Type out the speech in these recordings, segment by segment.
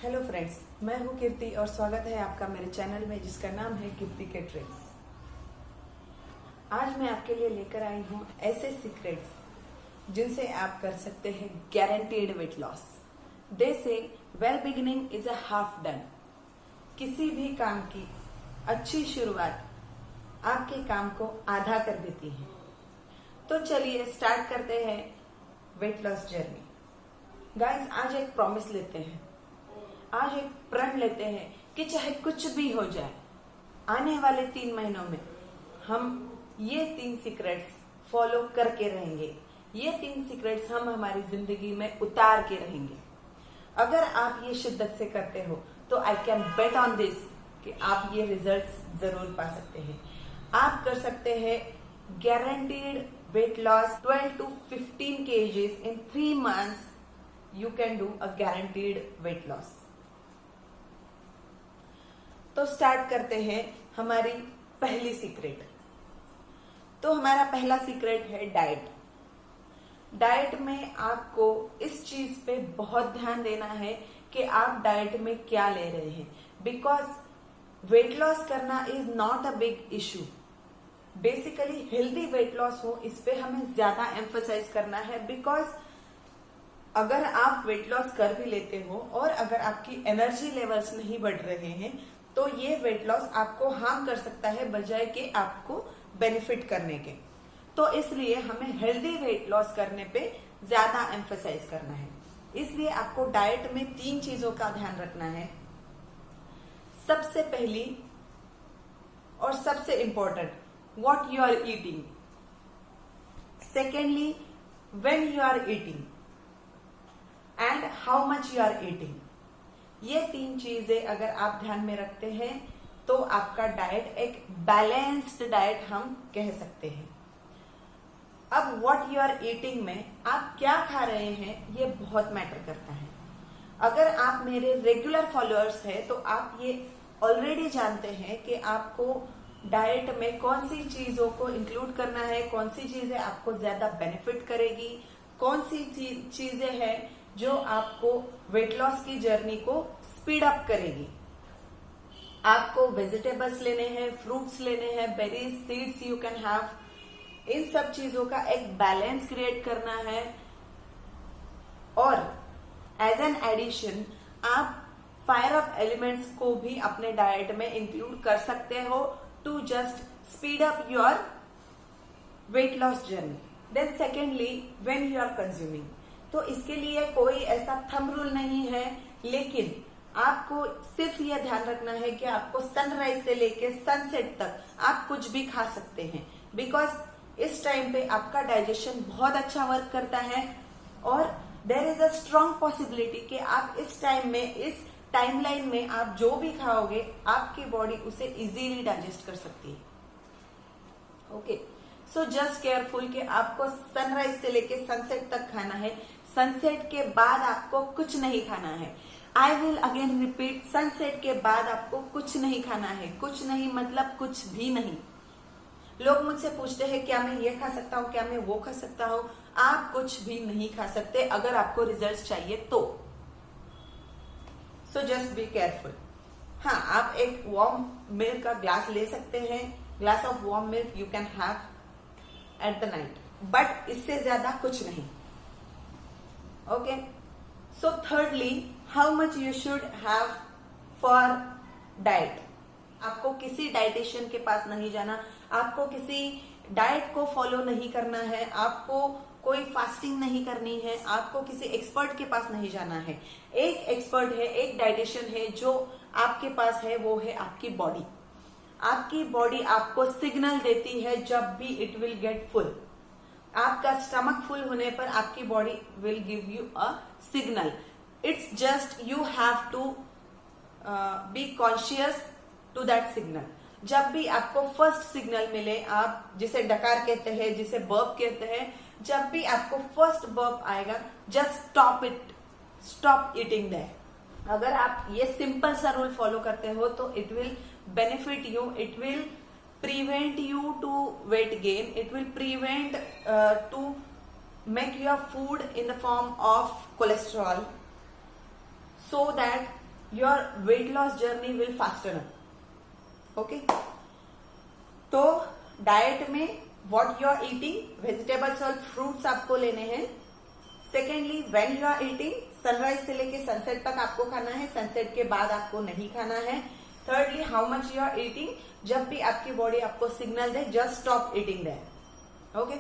Hello friends, मैं हूं कीर्ति और स्वागत है आपका मेरे चैनल में जिसका नाम है कीर्ति के ट्रिक्स। आज मैं आपके लिए लेकर आई हूं ऐसे सीक्रेट्स जिनसे आप कर सकते हैं guaranteed wait loss. They say well beginning is a half done. किसी भी काम की अच्छी शुरुआत आपके काम को आधा कर देती है। तो चलिए स्टार्ट करते हैं वेट लॉस जर्नी। गाइस, आज एक प्रॉमिस लेते हैं, आज एक प्रण लेते हैं कि चाहे कुछ भी हो जाए, आने वाले 3 महीनों में हम ये 3 सीक्रेट्स फॉलो करके रहेंगे। ये 3 सीक्रेट्स हम हमारी जिंदगी में उतार के रहेंगे। अगर आप ये शिद्दत से करते हो तो आई कैन बेट ऑन दिस कि आप ये रिजल्ट्स जरूर पा सकते हैं। आप कर सकते हैं guaranteed weight loss 12 to 15 kgs in 3 months. You can do a guaranteed weight loss. तो स्टार्ट करते हैं हमारी पहली सीक्रेट। तो हमारा पहला सीक्रेट है डाइट। डाइट में आपको इस चीज पे बहुत ध्यान देना है कि आप डाइट में क्या ले रहे हैं, बिकॉज वेट लॉस करना is not a big issue. Basically healthy weight loss हो, इस पे हमें ज्यादा एम्फसाइज करना है, बिकॉज अगर आप वेट लॉस कर भी लेते हो और अगर आपकी एनर्जी लेवल्स नहीं बढ़ रहे हैं तो ये वेट लॉस आपको हार्म कर सकता है बजाय कि आपको बेनिफिट करने के। तो इसलिए हमें हेल्दी वेट लॉस करने पे ज्यादा एम्फसाइज करना है। इसलिए आपको डाइट में 3 चीजों का ध्यान रखना है। सबसे पहली और सबसे important, what you are eating. Secondly, when you are eating and how much you are eating. ये 3 चीजें अगर आप ध्यान में रखते हैं तो आपका डाइट एक बैलेंस्ड डाइट हम कह सकते हैं। अब व्हाट यू आर ईटिंग में आप क्या खा रहे हैं ये बहुत मैटर करता है। अगर आप मेरे रेगुलर फॉलोअर्स हैं तो आप ये ऑलरेडी जानते हैं कि आपको डाइट में कौन सी चीजों को इंक्लूड करना है, कौन सी चीजें आपको ज्यादा बेनिफिट करेगी, कौन सी चीजें हैं जो आपको वेट लॉस की जर्नी को स्पीड अप करेगी। आपको वेजिटेबल्स लेने हैं, फ्रूट्स लेने हैं, berries, seeds you can have. इन सब चीजों का एक बैलेंस क्रिएट करना है। और एज एन एडिशन आप फायर अप एलिमेंट्स को भी अपने डाइट में इंक्लूड कर सकते हो to just speed up your weight loss journey. Then secondly, when you are consuming. तो इसके लिए कोई ऐसा थंब रूल नहीं है, लेकिन आपको सिर्फ यह ध्यान रखना है कि आपको सनराइज से लेके सनसेट तक आप कुछ भी खा सकते हैं, बिकॉज इस टाइम पे आपका डाइजेशन बहुत अच्छा वर्क करता है और there is a strong possibility कि आप इस टाइम में, इस टाइमलाइन में आप जो भी खाओगे आपकी बॉडी उसे इजीली डाइजेस्ट कर सकती है। ओके, सो जस्ट केयरफुल कि आपको सनराइज से लेके सनसेट तक खाना है। सनसेट के बाद आपको कुछ नहीं खाना है। I will again repeat, sunset के बाद आपको कुछ नहीं खाना है। कुछ नहीं मतलब कुछ भी नहीं। लोग मुझसे पूछते हैं क्या मैं ये खा सकता हूँ, क्या मैं वो खा सकता हूँ। आप कुछ भी नहीं खा सकते अगर आपको रिजल्ट चाहिए तो। So just be careful. हाँ, आप एक वार्म मिल्क का ग्लास ले सकते हैं। Glass of warm milk you can have at the night, but इससे ज्यादा कुछ नहीं। Okay, so thirdly, how much you should have for diet. आपको किसी डाइटिशियन के पास नहीं जाना, आपको किसी डाइट को फॉलो नहीं करना है, आपको कोई फास्टिंग नहीं करनी है, आपको किसी एक्सपर्ट के पास नहीं जाना है। एक एक्सपर्ट है, एक डाइटिशियन है जो आपके पास है, वो है आपकी बॉडी। आपकी बॉडी आपको सिग्नल देती है जब भी इट विल गेट फुल। आपका स्टमक फुल होने पर आपकी body will give you a signal. It's just you have to be conscious to that signal. जब भी आपको फर्स्ट सिग्नल मिले, आप जिसे डकार कहते हैं, जिसे बर्प कहते हैं, जब भी आपको फर्स्ट बर्प आएगा, just stop it, stop eating that. अगर आप ये सिंपल सा रूल फॉलो करते हो तो it will benefit you, it will prevent you to weight gain, it will prevent to make your food in the form of cholesterol, so that your weight loss journey will fasten up. Okay, तो diet में what you are eating, vegetables और fruits आपको लेने हैं। Secondly, when you are eating, sunrise से लेके sunset तक आपको खाना है, सनसेट के बाद आपको नहीं खाना है। Thirdly, how much you are eating, जब भी आपकी बॉडी आपको सिग्नल दे just stop eating that. Okay,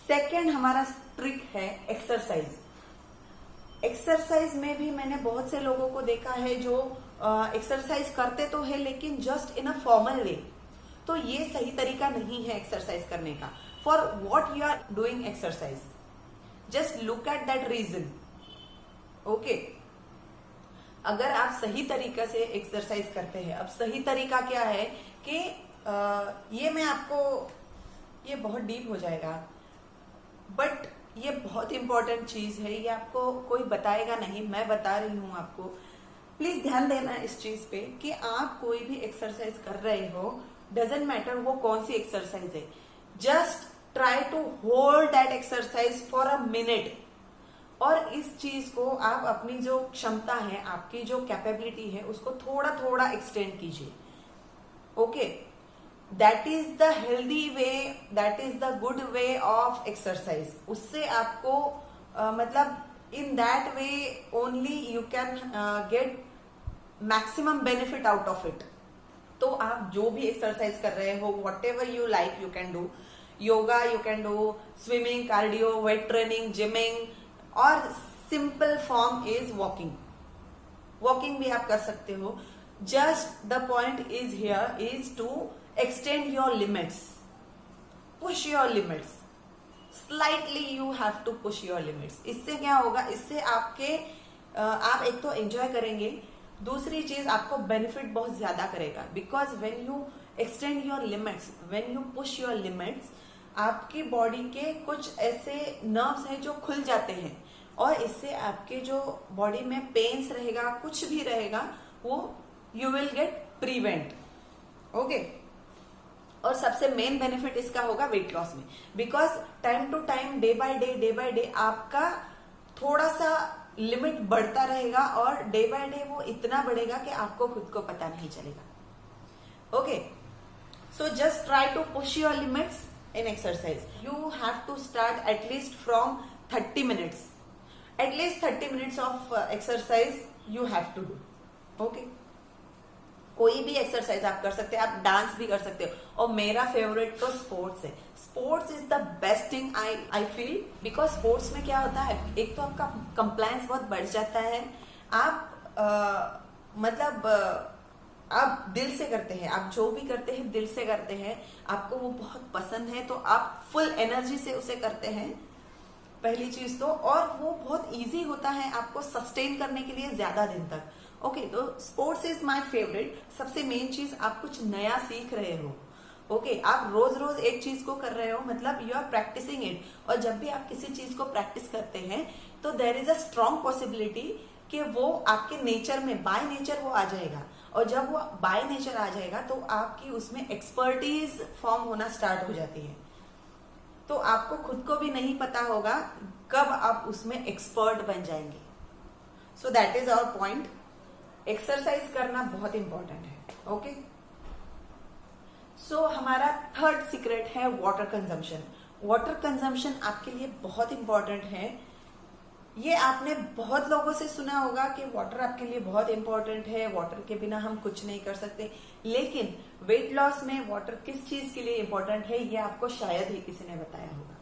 second हमारा ट्रिक है एक्सरसाइज। एक्सरसाइज में भी मैंने बहुत से लोगों को देखा है जो एक्सरसाइज करते तो है लेकिन just in a formal way. तो ये सही तरीका नहीं है एक्सरसाइज करने का। For what you are doing exercise, just look at that reason. Okay, अगर आप सही तरीका से एक्सरसाइज करते हैं, अब सही तरीका क्या है कि ये मैं आपको, ये बहुत डीप हो जाएगा बट ये बहुत इंपॉर्टेंट चीज है, ये आपको कोई बताएगा नहीं, मैं बता रही हूं आपको। प्लीज ध्यान देना इस चीज पे कि आप कोई भी एक्सरसाइज कर रहे हो, डजेंट मैटर वो कौन सी एक्सरसाइज है, just try to hold that exercise for a minute. और इस चीज को आप अपनी जो क्षमता है, आपकी जो कैपेबिलिटी है, उसको थोड़ा थोड़ा एक्सटेंड कीजिए। Okay, that is the healthy way, that is the good way of exercise. उससे आपको मतलब in that way only you can get maximum benefit out of it. तो आप जो भी एक्सरसाइज कर रहे हो, whatever you like you can do, yoga you can do, swimming, cardio, weight training, gyming, और simple form is walking. Walking भी आप कर सकते हो। Just the point is here is to extend your limits, push your limits slightly, you have to push your limits। इससे क्या होगा, इससे आपके आप एक तो एंजॉय करेंगे, दूसरी चीज आपको बेनिफिट बहुत ज्यादा करेगा। Because when you extend your limits, when you push your limits, आपकी बॉडी के कुछ ऐसे नर्व्स हैं जो खुल जाते हैं और इससे आपके जो बॉडी में पेन्स रहेगा, कुछ भी रहेगा, वो you will get prevent. Okay, और सबसे मेन बेनिफिट इसका होगा वेट लॉस में। Because time to time, day by day आपका थोड़ा सा लिमिट बढ़ता रहेगा और डे बाय डे वो इतना बढ़ेगा कि आपको खुद को पता नहीं चलेगा। Okay, so just try to push your limits in exercise. You have to start at least from 30 minutes, at least 30 minutes of exercise you have to do. Okay, कोई भी एक्सरसाइज आप कर सकते हैं, आप डांस भी कर सकते हो। और मेरा फेवरेट तो स्पोर्ट्स है। Sports is the best thing I feel. Because sports में क्या होता है, एक तो आपका कंप्लायंस बहुत बढ़ जाता है, आप आप दिल से करते हैं, आप जो भी करते हैं दिल से करते हैं, आपको वो बहुत पसंद है तो आप फुल एनर्जी से उसे करते हैं, पहली चीज तो। और वो बहुत इजी होता है आपको सस्टेन करने के लिए ज्यादा दिन तक। ओके, तो स्पोर्ट्स इज माय फेवरेट। सबसे मेन चीज, आप कुछ नया सीख रहे हो। ओके, आप रोज रोज एक चीज को कर रहे हो, मतलब यू आर प्रैक्टिसिंग इट। और जब भी आप किसी चीज को प्रैक्टिस करते हैं तो there is a strong possibility कि वो आपके नेचर में, बाय नेचर वो आ जाएगा। और जब वो बाय नेचर आ जाएगा तो आपकी उसमें एक्सपर्टीज फॉर्म होना स्टार्ट हो जाती है। तो आपको खुद को भी नहीं पता होगा कब आप उसमें एक्सपर्ट बन जाएंगे। So that is our point. Exercise करना बहुत इंपॉर्टेंट है। ओके, सो हमारा थर्ड सीक्रेट है वाटर कंजम्पशन। वाटर कंजम्पशन आपके लिए बहुत इंपॉर्टेंट है। ये आपने बहुत लोगों से सुना होगा कि वाटर आपके लिए बहुत इंपॉर्टेंट है, वाटर के बिना हम कुछ नहीं कर सकते। लेकिन वेट लॉस में वाटर किस चीज के लिए इंपॉर्टेंट है, ये आपको शायद ही किसी ने बताया होगा।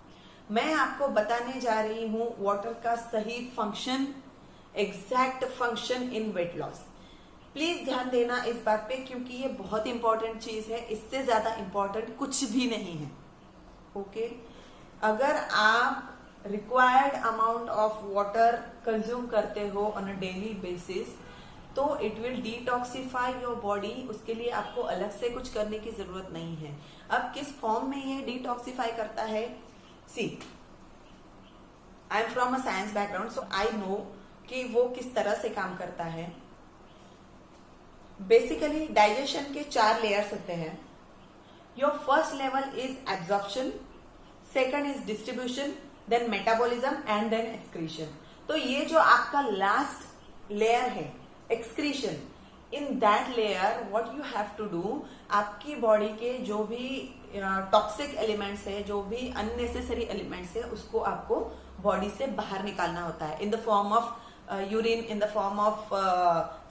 मैं आपको बताने जा रही हूं वाटर का सही function, exact function in weight loss. Please ध्यान देना इस बात पे, क्योंकि ये बहुत इंपॉर्टेंट चीज है, इससे ज्यादा इंपॉर्टेंट कुछ भी नहीं है। ओके, अगर आप required amount of water consume करते हो ऑन अ डेली बेसिस, तो it will detoxify your body. उसके लिए आपको अलग से कुछ करने की जरूरत नहीं है। अब किस फॉर्म में ये डिटॉक्सिफाई करता है, see, I am from a science background, so I know कि वो किस तरह से काम करता है। बेसिकली डाइजेशन के 4 लेयर्स होते हैं। Your first level is absorption, second is distribution, then metabolism and then excretion. तो ये जो आपका लास्ट लेयर है excretion, in that layer what you have to do, आपकी बॉडी के जो भी टॉक्सिक एलिमेंट्स है, जो भी अननेसेसरी एलिमेंट्स है, उसको आपको बॉडी से बाहर निकालना होता है in the form of urine, in the form of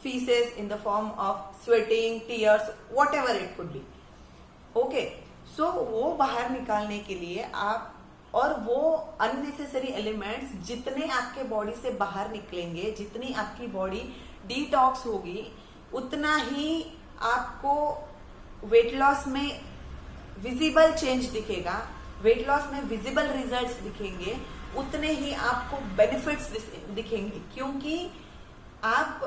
feces, in the form of sweating, tears, whatever it could be. Okay, so वो बाहर निकालने के लिए आप, और वो अननेसेसरी एलिमेंट्स जितने आपके बॉडी से बाहर निकलेंगे, जितनी आपकी बॉडी डिटॉक्स होगी, उतना ही आपको वेट लॉस में विजिबल चेंज दिखेगा, वेट लॉस में विजिबल रिजल्ट्स दिखेंगे, उतने ही आपको बेनिफिट्स दिखेंगे। क्योंकि आप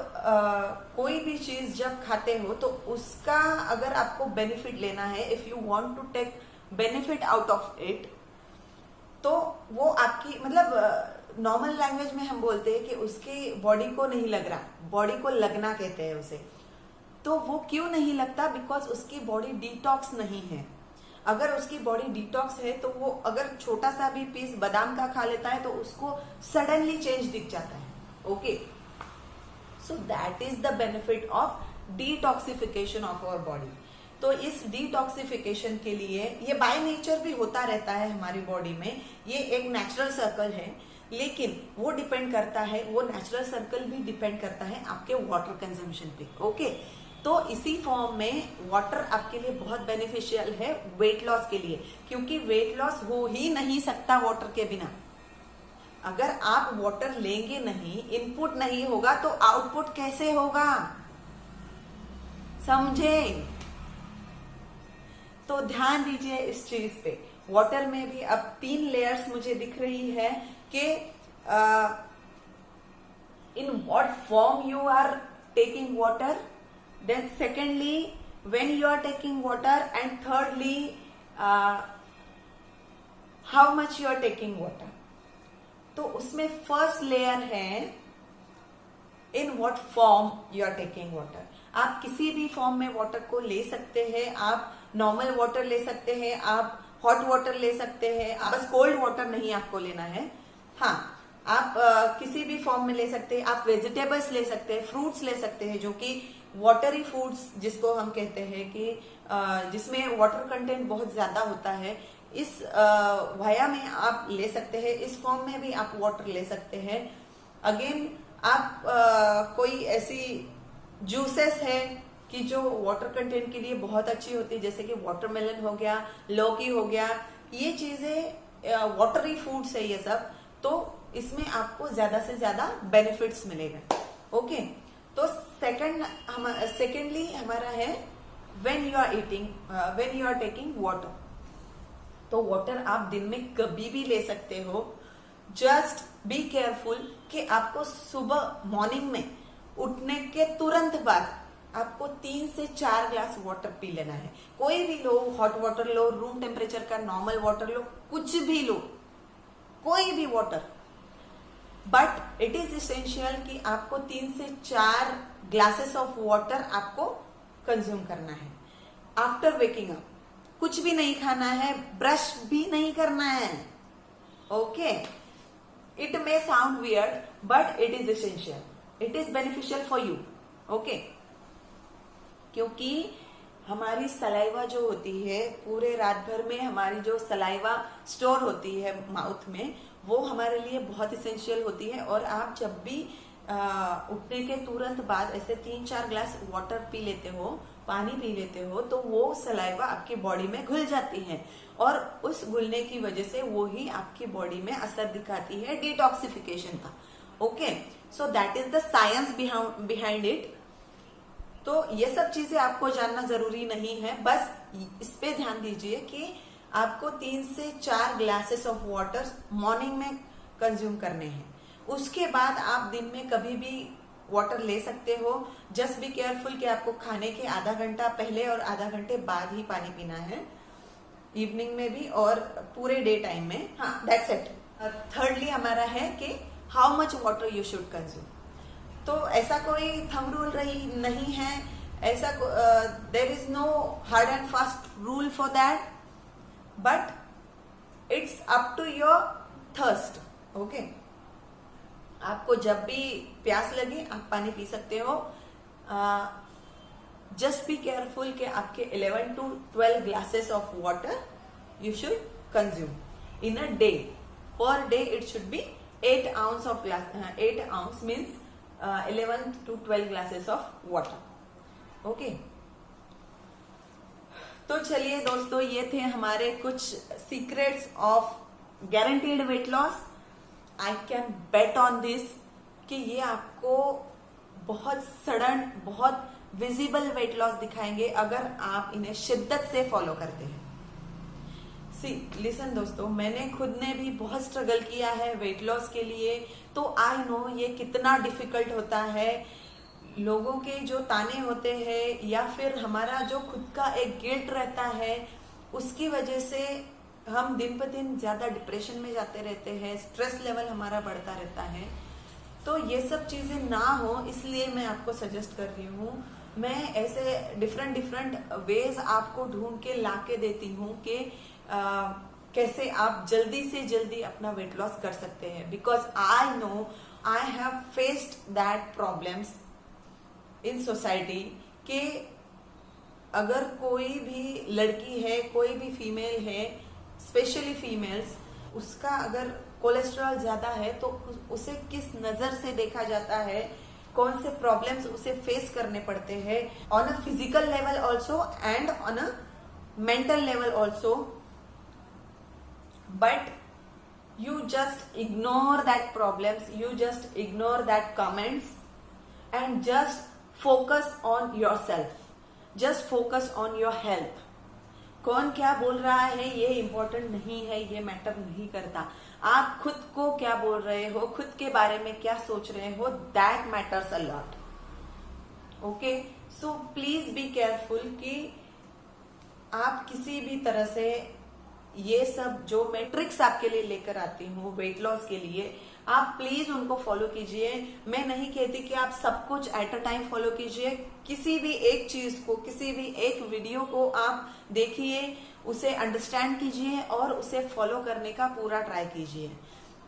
कोई भी चीज जब खाते हो तो उसका अगर आपको बेनिफिट लेना है, if you want to take benefit out of it, तो वो आपकी मतलब नॉर्मल लैंग्वेज में हम बोलते हैं कि उसकी बॉडी को नहीं लग रहा, बॉडी को लगना कहते हैं उसे। तो वो क्यों नहीं लगता? बिकॉज उसकी बॉडी डिटॉक्स नहीं है। अगर उसकी बॉडी डिटॉक्स है तो वो अगर छोटा सा भी पीस बादाम का खा लेता है तो उसको सडनली चेंज दिख जाता है। Okay, so that is the benefit of detoxification of our body. तो इस डिटॉक्सिफिकेशन के लिए ये बाय नेचर भी होता रहता है हमारी बॉडी में, ये एक नेचुरल सर्कल है, लेकिन वो डिपेंड करता है, वो नेचुरल सर्कल भी डिपेंड करता है आपके वाटर कंजम्पशन पे। ओके, तो इसी फॉर्म में वाटर आपके लिए बहुत बेनिफिशियल है वेट लॉस के लिए, क्योंकि वेट लॉस हो ही नहीं सकता वाटर के बिना। अगर आप वाटर लेंगे नहीं, इनपुट नहीं होगा तो आउटपुट कैसे होगा, समझे? तो ध्यान दीजिए इस चीज पे। वाटर में भी अब 3 लेयर्स मुझे दिख रही है कि in what form you are taking water, then secondly when you are taking water, and thirdly how much you are taking water. तो उसमें फर्स्ट लेयर है in what form you are taking water. आप किसी भी form में water को ले सकते हैं, आप नॉर्मल वाटर ले सकते हैं, आप हॉट वाटर ले सकते हैं, बस कोल्ड वाटर नहीं आपको लेना है। हाँ, आप किसी भी फॉर्म में ले सकते हैं, आप वेजिटेबल्स ले सकते हैं, फ्रूट्स ले सकते हैं, जो कि वाटरी फूड्स जिसको हम कहते हैं कि जिसमें वाटर कंटेंट बहुत ज्यादा होता है, इस वाया में आप ले सकते हैं, इस फॉर्म में भी आप वाटर ले सकते हैं। अगेन आप कोई ऐसी जूसेस है कि जो वाटर कंटेंट के लिए बहुत अच्छी होती है, जैसे कि वाटरमेलन हो गया, लौकी हो गया, ये चीजें वाटरी फूड्स है ये सब, तो इसमें आपको ज्यादा से ज्यादा बेनिफिट्स मिलेगा। ओके, तो सेकेंडली हमारा है when you are eating, when you are taking water. तो वाटर आप दिन में कभी भी ले सकते हो, जस्ट बी केयरफुल कि आपको सुबह मॉर्निंग में उठने के तुरंत बाद आपको 3 से 4 ग्लास वाटर पी लेना है। कोई भी लो, हॉट वाटर लो, रूम टेम्परेचर का नॉर्मल वाटर लो, कुछ भी लो, कोई भी water, but it is essential कि आपको 3 से 4 ग्लासेस ऑफ वाटर आपको कंज्यूम करना है आफ्टर वेकिंग अप। कुछ भी नहीं खाना है, ब्रश भी नहीं करना है। Okay, it may sound weird but it is essential, it is beneficial for you. Okay, क्योंकि हमारी सलाइवा जो होती है, पूरे रात भर में हमारी जो सलाइवा स्टोर होती है माउथ में, वो हमारे लिए बहुत इसेंशियल होती है। और आप जब भी उठने के तुरंत बाद ऐसे 3-4 ग्लास वाटर पी लेते हो, पानी पी लेते हो, तो वो सलाइवा आपकी बॉडी में घुल जाती है, और उस घुलने की वजह से वो ही आपकी बॉडी में असर दिखाती है डिटॉक्सिफिकेशन का। Okay, so that is the science behind it. तो ये सब चीजें आपको जानना जरूरी नहीं है, बस इस पे ध्यान दीजिए कि आपको 3 से 4 ग्लासेस ऑफ वाटर मॉर्निंग में कंज्यूम करने हैं। उसके बाद आप दिन में कभी भी वाटर ले सकते हो, जस्ट बी केयरफुल कि आपको खाने के आधा घंटा पहले और आधा घंटे बाद ही पानी पीना है, इवनिंग में भी और पूरे डे टाइम में। हाँ, दैट्स इट। थर्डली हमारा है कि how much water you should consume. तो ऐसा कोई थंब रूल नहीं है, ऐसा there is no hard and fast rule for that, but it's up to your thirst. Okay, आपको जब भी प्यास लगे आप पानी पी सकते हो। जस्ट बी केयरफुल कि आपके 11 to 12 glasses of water you should consume in a day. Per day it should be 8 ounce of glass. 8 ounce means 11 to 12 glasses of water. Okay. तो चलिए दोस्तों, ये थे हमारे कुछ secrets of guaranteed weight loss. I can bet on this कि ये आपको बहुत सडन, बहुत विजिबल वेट लॉस दिखाएंगे अगर आप इन्हें शिद्दत से फॉलो करते हैं. लिसन दोस्तों, मैंने खुद ने भी बहुत स्ट्रगल किया है वेट लॉस के लिए, तो आई नो ये कितना डिफिकल्ट होता है. लोगों के जो ताने होते हैं या फिर हमारा जो खुद का एक गिल्ट रहता है, उसकी वजह से हम दिन ब दिन ज्यादा डिप्रेशन में जाते रहते हैं, स्ट्रेस लेवल हमारा बढ़ता रहता है. तो ये सब चीजें ना हो, इसलिए मैं आपको सजेस्ट कर रही हूँ. मैं ऐसे डिफरेंट वेज आपको ढूंढ के ला के देती हूँ कि कैसे आप जल्दी से जल्दी अपना वेट लॉस कर सकते हैं. Because I know I have faced that problems in society कि अगर कोई भी लड़की है, कोई भी फीमेल है, स्पेशली फीमेल्स, उसका अगर कोलेस्ट्रॉल ज्यादा है तो उसे किस नजर से देखा जाता है, कौन से प्रॉब्लम्स उसे फेस करने पड़ते हैं on a physical level also and on a mental level also. But you just ignore that problems, you just ignore that comments and just focus on yourself. Just focus on your health. कौन क्या बोल रहा है ये important नहीं है, ये matter नहीं करता. आप खुद को क्या बोल रहे हो, खुद के बारे में क्या सोच रहे हो, that matters a lot. Okay, so please be careful कि आप किसी भी तरह से ये सब जो मैं ट्रिक्स आपके लिए लेकर आती हूँ वेट लॉस के लिए, आप प्लीज उनको फॉलो कीजिए. मैं नहीं कहती कि आप सब कुछ एट अ टाइम फॉलो कीजिए. किसी भी एक चीज को, किसी भी एक वीडियो को आप देखिए, उसे अंडरस्टैंड कीजिए और उसे फॉलो करने का पूरा ट्राई कीजिए.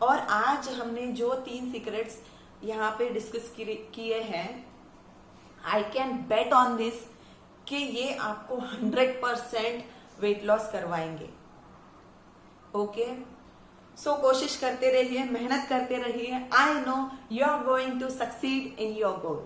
और आज हमने जो 3 सीक्रेट्स यहाँ पे डिस्कस किए हैं, I can bet on this कि ये आपको 100% वेट लॉस करवाएंगे. ओके, सो कोशिश करते रहिए, मेहनत करते रहिए. I know you are going to succeed in your goal.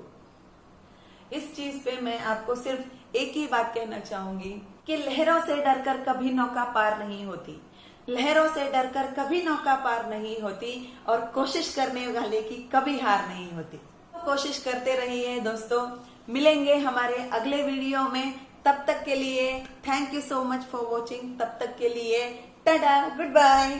इस चीज पे मैं आपको सिर्फ एक ही बात कहना चाहूंगी कि लहरों से डरकर कभी नौका पार नहीं होती. लहरों से डरकर कभी नौका पार नहीं होती और कोशिश करने वाले की कभी हार नहीं होती. कोशिश करते रहिए दोस्तों. मिलेंगे हमारे अगले वीडियो में. तब तक के लिए thank you so much for watching. तब तक के लिए टाटा, गुड बाय.